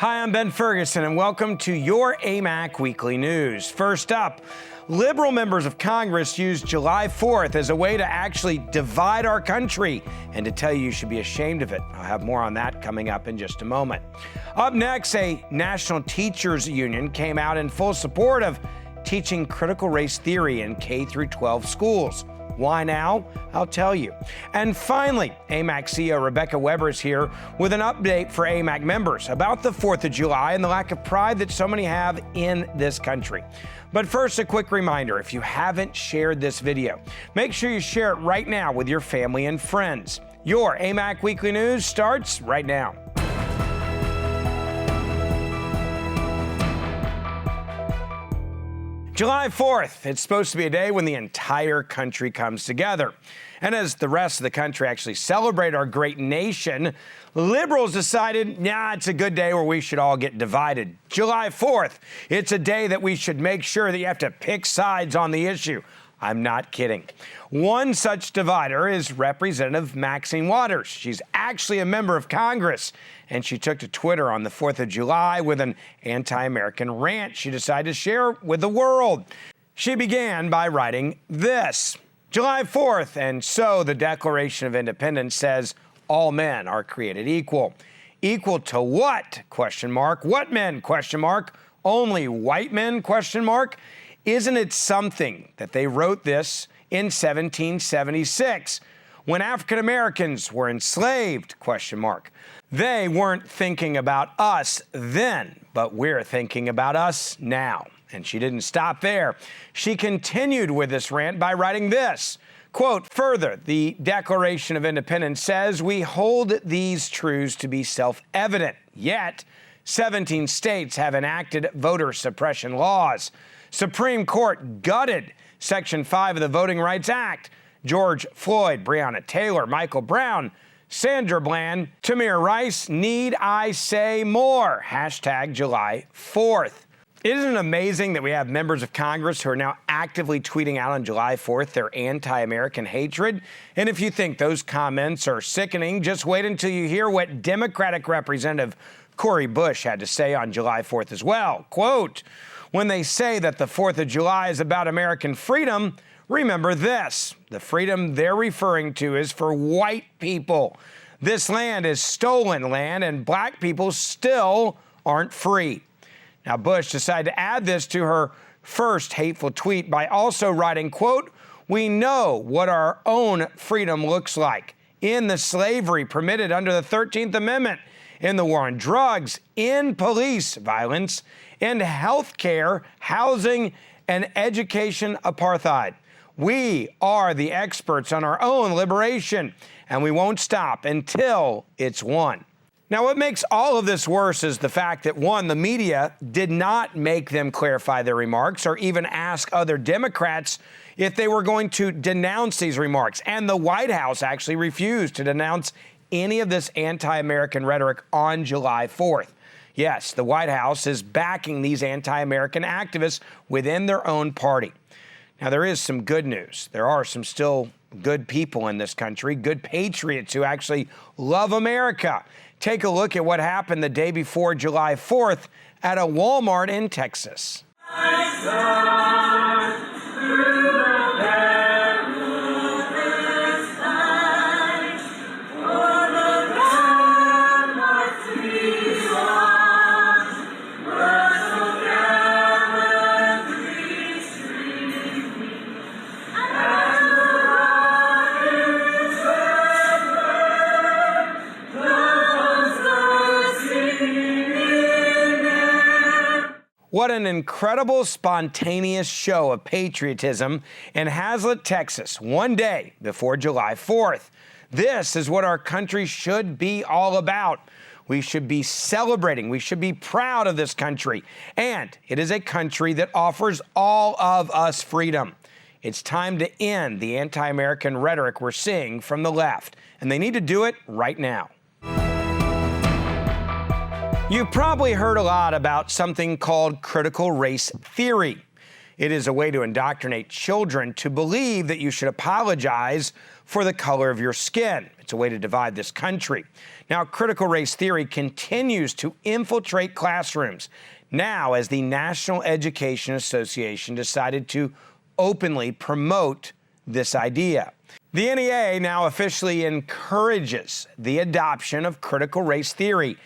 Hi, I'm Ben Ferguson, and welcome to your AMAC Weekly News. First up, liberal members of Congress used July 4th as a way to actually divide our country and to tell you should be ashamed of it. I'll have more on that coming up in just a moment. Up next, a national teachers union came out in full support of teaching critical race theory in K-12 schools. Why now? I'll tell you. And finally, AMAC CEO Rebecca Weber is here with an update for AMAC members about the 4th of July and the lack of pride that so many have in this country. But first, a quick reminder, if you haven't shared this video, make sure you share it right now with your family and friends. Your AMAC Weekly News starts right now. July 4th, it's supposed to be a day when the entire country comes together. And as the rest of the country actually celebrate our great nation, liberals decided, it's a good day where we should all get divided. July 4th, it's a day that we should make sure that you have to pick sides on the issue. I'm not kidding. One such divider is Representative Maxine Waters. She's actually a member of Congress, and she took to Twitter on the 4th of July with an anti-American rant she decided to share with the world. She began by writing this: July 4th, and so the Declaration of Independence says all men are created equal. Equal to what? Question mark. What men? Question mark. Only white men? Question mark. Isn't it something that they wrote this in 1776 when African Americans were enslaved? Question mark. They weren't thinking about us then, but we're thinking about us now. And she didn't stop there. She continued with this rant by writing this. Quote, further, the Declaration of Independence says we hold these truths to be self-evident, yet 17 states have enacted voter suppression laws. Supreme Court gutted Section 5 of the Voting Rights Act. George Floyd, Breonna Taylor, Michael Brown, Sandra Bland, Tamir Rice, need I say more? Hashtag July 4th. Isn't it amazing that we have members of Congress who are now actively tweeting out on July 4th their anti-American hatred? And if you think those comments are sickening, just wait until you hear what Democratic Representative Cori Bush had to say on July 4th as well. Quote, when they say that the 4th of July is about American freedom, remember this. The freedom they're referring to is for white people. This land is stolen land, and black people still aren't free. Now, Bush decided to add this to her first hateful tweet by also writing, quote, we know what our own freedom looks like in the slavery permitted under the 13th Amendment, in the war on drugs, in police violence, in health care, housing, and education apartheid. We are the experts on our own liberation, and we won't stop until it's won. Now, what makes all of this worse is the fact that, one, the media did not make them clarify their remarks or even ask other Democrats if they were going to denounce these remarks. And the White House actually refused to denounce any of this anti-American rhetoric on July 4th. Yes, the White House is backing these anti-American activists within their own party. Now, there is some good news. There are some still good people in this country, good patriots who actually love America. Take a look at what happened the day before July 4th at a Walmart in Texas. What an incredible, spontaneous show of patriotism in Hazlet, Texas, one day before July 4th. This is what our country should be all about. We should be celebrating. We should be proud of this country. And it is a country that offers all of us freedom. It's time to end the anti-American rhetoric we're seeing from the left, and they need to do it right now. You probably heard a lot about something called critical race theory. It is a way to indoctrinate children to believe that you should apologize for the color of your skin. It's It's a way to divide this country. Now, critical race theory continues to infiltrate classrooms now as the National Education Association decided to openly promote this idea. The NEA now officially encourages the adoption of critical race theory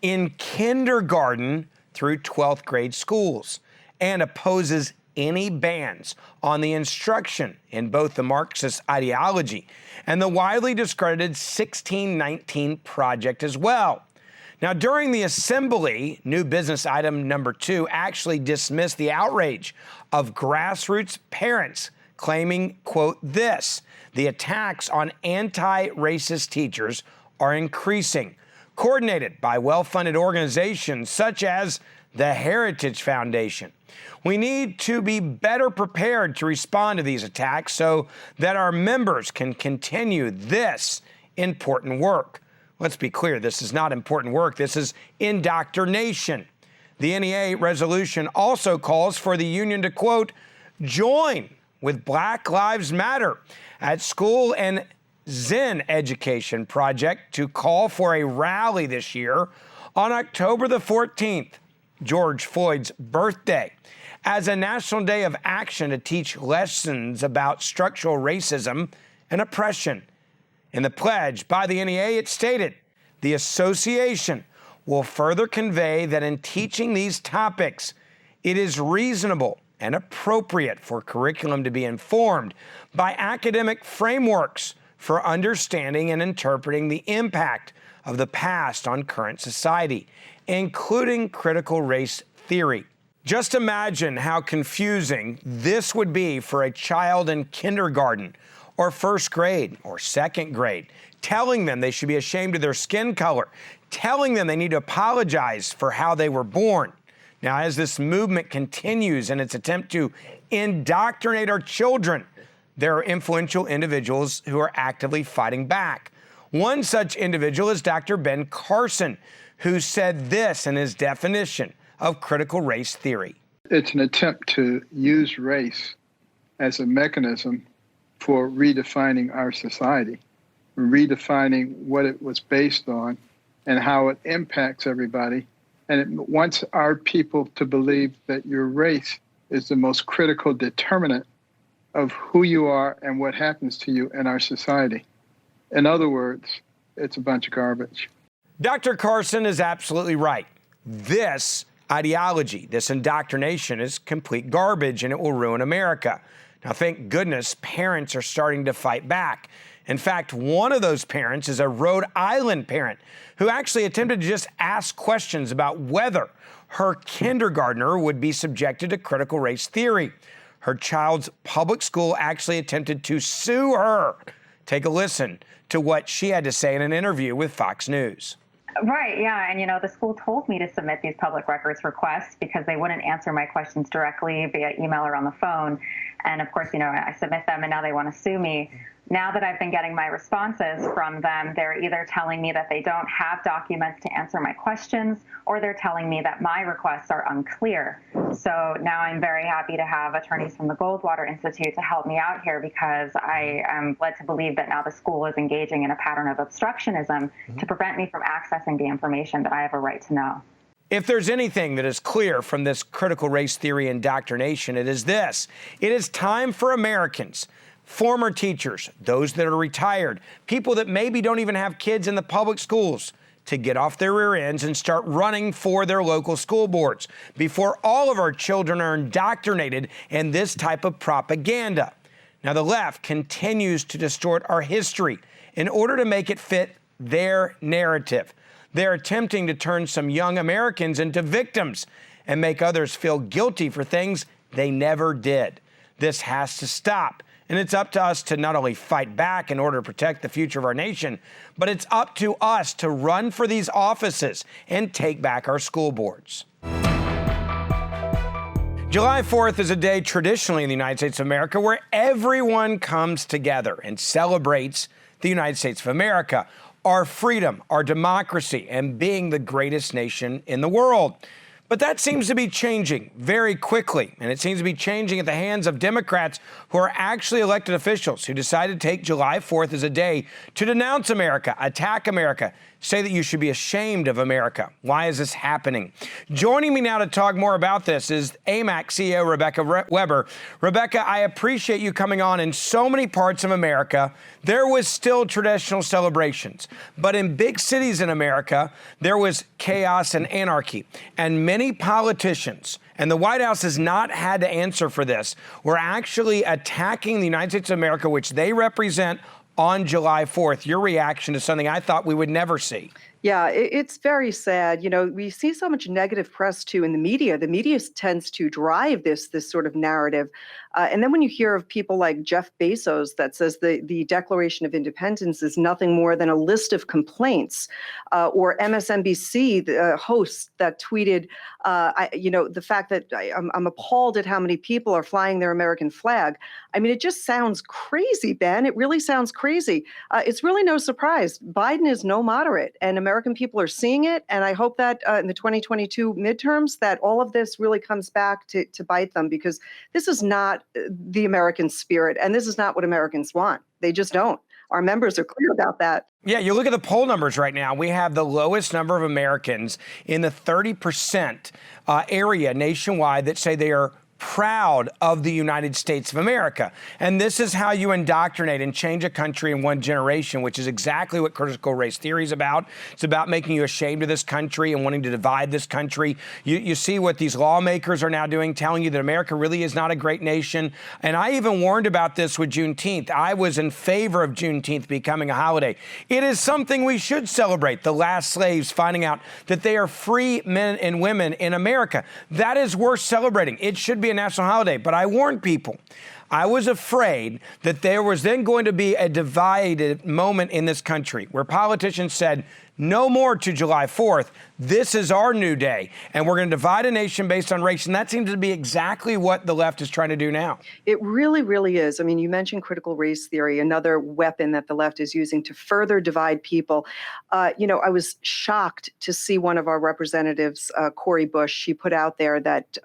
in kindergarten through 12th grade schools and opposes any bans on the instruction in both the Marxist ideology and the widely discredited 1619 Project as well. Now, during the assembly, new business item number 2 actually dismissed the outrage of grassroots parents claiming, quote, this: the attacks on anti-racist teachers are increasing, coordinated by well-funded organizations such as the Heritage Foundation. We need to be better prepared to respond to these attacks so that our members can continue this important work. Let's be clear, this is not important work, this is indoctrination. The NEA resolution also calls for the union to, quote, join with Black Lives Matter at school and Zen Education Project to call for a rally this year on October the 14th, George Floyd's birthday, as a national day of action to teach lessons about structural racism and oppression. In the pledge by the NEA, it stated, the association will further convey that in teaching these topics, it is reasonable and appropriate for curriculum to be informed by academic frameworks for understanding and interpreting the impact of the past on current society, including critical race theory. Just imagine how confusing this would be for a child in kindergarten or first grade or second grade, telling them they should be ashamed of their skin color, telling them they need to apologize for how they were born. Now, as this movement continues in its attempt to indoctrinate our children, there are influential individuals who are actively fighting back. One such individual is Dr. Ben Carson, who said this in his definition of critical race theory. It's an attempt to use race as a mechanism for redefining our society, redefining what it was based on and how it impacts everybody. And it wants our people to believe that your race is the most critical determinant of who you are and what happens to you in our society. In other words, it's a bunch of garbage. Dr. Carson is absolutely right. This ideology, this indoctrination is complete garbage and it will ruin America. Now, thank goodness parents are starting to fight back. In fact, one of those parents is a Rhode Island parent who actually attempted to just ask questions about whether her kindergartner would be subjected to critical race theory. Her child's public school actually attempted to sue her. Take a listen to what she had to say in an interview with Fox News. Right, yeah, and the school told me to submit these public records requests because they wouldn't answer my questions directly via email or on the phone. And of course, I submit them and now they want to sue me. Now that I've been getting my responses from them, they're either telling me that they don't have documents to answer my questions, or they're telling me that my requests are unclear. So now I'm very happy to have attorneys from the Goldwater Institute to help me out here, because I am led to believe that now the school is engaging in a pattern of obstructionism to prevent me from accessing the information that I have a right to know. If there's anything that is clear from this critical race theory indoctrination, it is this. It is time for Americans, former teachers, those that are retired, people that maybe don't even have kids in the public schools, to get off their rear ends and start running for their local school boards before all of our children are indoctrinated in this type of propaganda. Now, the left continues to distort our history in order to make it fit their narrative. They're attempting to turn some young Americans into victims and make others feel guilty for things they never did. This has to stop. And it's up to us to not only fight back in order to protect the future of our nation, but it's up to us to run for these offices and take back our school boards. July 4th is a day traditionally in the United States of America where everyone comes together and celebrates the United States of America, our freedom, our democracy, and being the greatest nation in the world. But that seems to be changing very quickly, and it seems to be changing at the hands of Democrats who are actually elected officials who decided to take July 4th as a day to denounce America, attack America, say that you should be ashamed of America. Why is this happening? Joining me now to talk more about this is AMAC CEO Rebecca Weber. Rebecca, I appreciate you coming on. In so many parts of America, there was still traditional celebrations. But in big cities in America, there was chaos and anarchy. And many politicians, and the White House has not had to answer for this, were actually attacking the United States of America, which they represent, on July 4th. Your reaction to something I thought we would never see. Yeah, it's very sad. You know, we see so much negative press too in the media. The media tends to drive this sort of narrative. And then when you hear of people like Jeff Bezos that says the Declaration of Independence is nothing more than a list of complaints, or MSNBC the host that tweeted, the fact that I'm appalled at how many people are flying their American flag. I mean, it just sounds crazy, Ben. It really sounds crazy. It's really no surprise. Biden is no moderate, and American people are seeing it. And I hope that in the 2022 midterms, that all of this really comes back to bite them, because this is not the American spirit, and this is not what Americans want. They just don't. Our members are clear about that. Yeah, you look at the poll numbers right now. We have the lowest number of Americans in the 30% area nationwide that say they are proud of the United States of America. And this is how you indoctrinate and change a country in one generation, which is exactly what critical race theory is about. It's about making you ashamed of this country and wanting to divide this country. You see what these lawmakers are now doing, telling you that America really is not a great nation. And I even warned about this with Juneteenth. I was in favor of Juneteenth becoming a holiday. It is something we should celebrate, the last slaves finding out that they are free men and women in America. That is worth celebrating. It should be a national holiday. But I warned people. I was afraid that there was then going to be a divided moment in this country where politicians said, no more to July 4th. This is our new day, and we're going to divide a nation based on race. And that seems to be exactly what the left is trying to do now. It really, really is. I mean, you mentioned critical race theory, another weapon that the left is using to further divide people. I was shocked to see one of our representatives, Cori Bush, she put out there that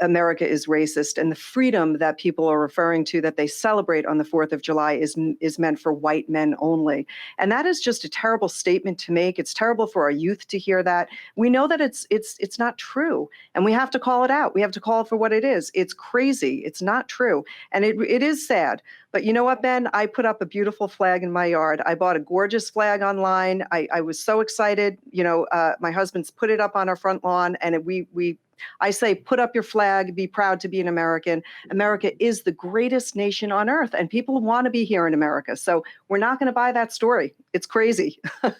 America is racist, and the freedom that people are referring to that they celebrate on the 4th of July is meant for white men only. And that is just a terrible statement to make. It's terrible for our youth to hear that. We know that it's not true, and we have to call it out. We have to call it for what it is. It's crazy. It's not true. And it is sad. But you know what, Ben? I put up a beautiful flag in my yard. I bought a gorgeous flag online. I was so excited. My husband's put it up on our front lawn, and I say, put up your flag, be proud to be an American. America is the greatest nation on earth, and people want to be here in America. So we're not going to buy that story. It's crazy. I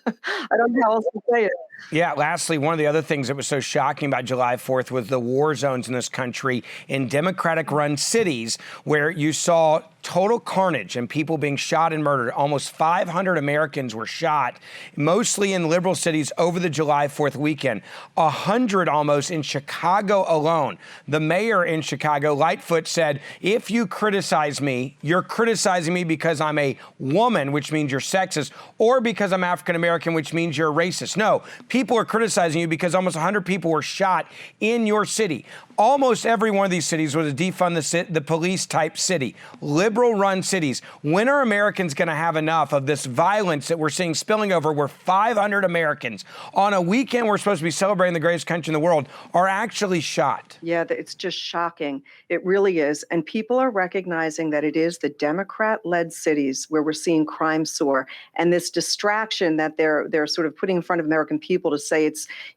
don't know how else to say it. Yeah, lastly, one of the other things that was so shocking about July 4th was the war zones in this country in Democratic-run cities where you saw total carnage and people being shot and murdered. Almost 500 Americans were shot, mostly in liberal cities over the July 4th weekend. 100 almost in Chicago alone. The mayor in Chicago, Lightfoot, said, if you criticize me, you're criticizing me because I'm a woman, which means you're sexist, or because I'm African-American, which means you're racist. No, people are criticizing you because almost 100 people were shot in your city. Almost every one of these cities was a defund the police type city, liberal-run cities. When are Americans going to have enough of this violence that we're seeing spilling over where 500 Americans on a weekend we're supposed to be celebrating the greatest country in the world are actually shot? Yeah, it's just shocking. It really is. And people are recognizing that it is the Democrat-led cities where we're seeing crime soar. And this distraction that they're sort of putting in front of American people to say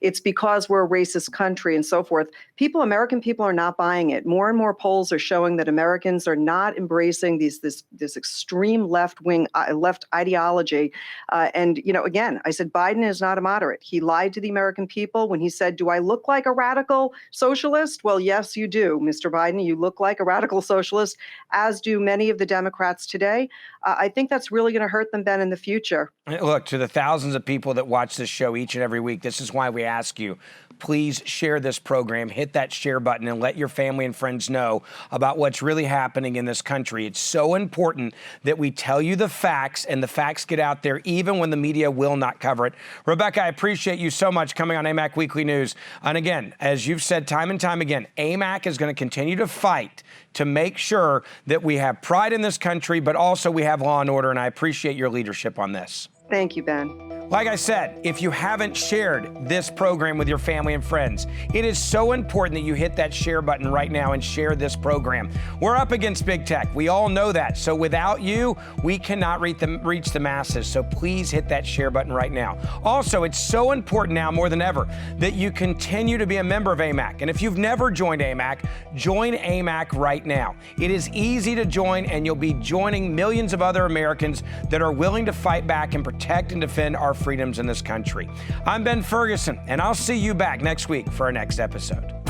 it's because we're a racist country and so forth. American people are not buying it. More and more polls are showing that Americans are not embracing this extreme left ideology. Again, I said Biden is not a moderate. He lied to the American people when he said, "Do I look like a radical socialist?" Well, yes, you do, Mr. Biden. You look like a radical socialist, as do many of the Democrats today. I think that's really going to hurt them, Ben, in the future. Look, to the thousands of people that watch this show each and every week, this is why we ask you, please share this program, hit that share button, and let your family and friends know about what's really happening in this country. It's so important that we tell you the facts, and the facts get out there even when the media will not cover it. Rebecca, I appreciate you so much coming on AMAC Weekly News. And again, as you've said time and time again, AMAC is going to continue to fight to make sure that we have pride in this country, but also we have law and order, and I appreciate your leadership on this. Thank you, Ben. Like I said, if you haven't shared this program with your family and friends, it is so important that you hit that share button right now and share this program. We're up against big tech. We all know that. So without you, we cannot reach the masses. So please hit that share button right now. Also, it's so important now more than ever that you continue to be a member of AMAC. And if you've never joined AMAC, join AMAC right now. It is easy to join, and you'll be joining millions of other Americans that are willing to fight back and protect and defend our freedoms in this country. I'm Ben Ferguson, and I'll see you back next week for our next episode.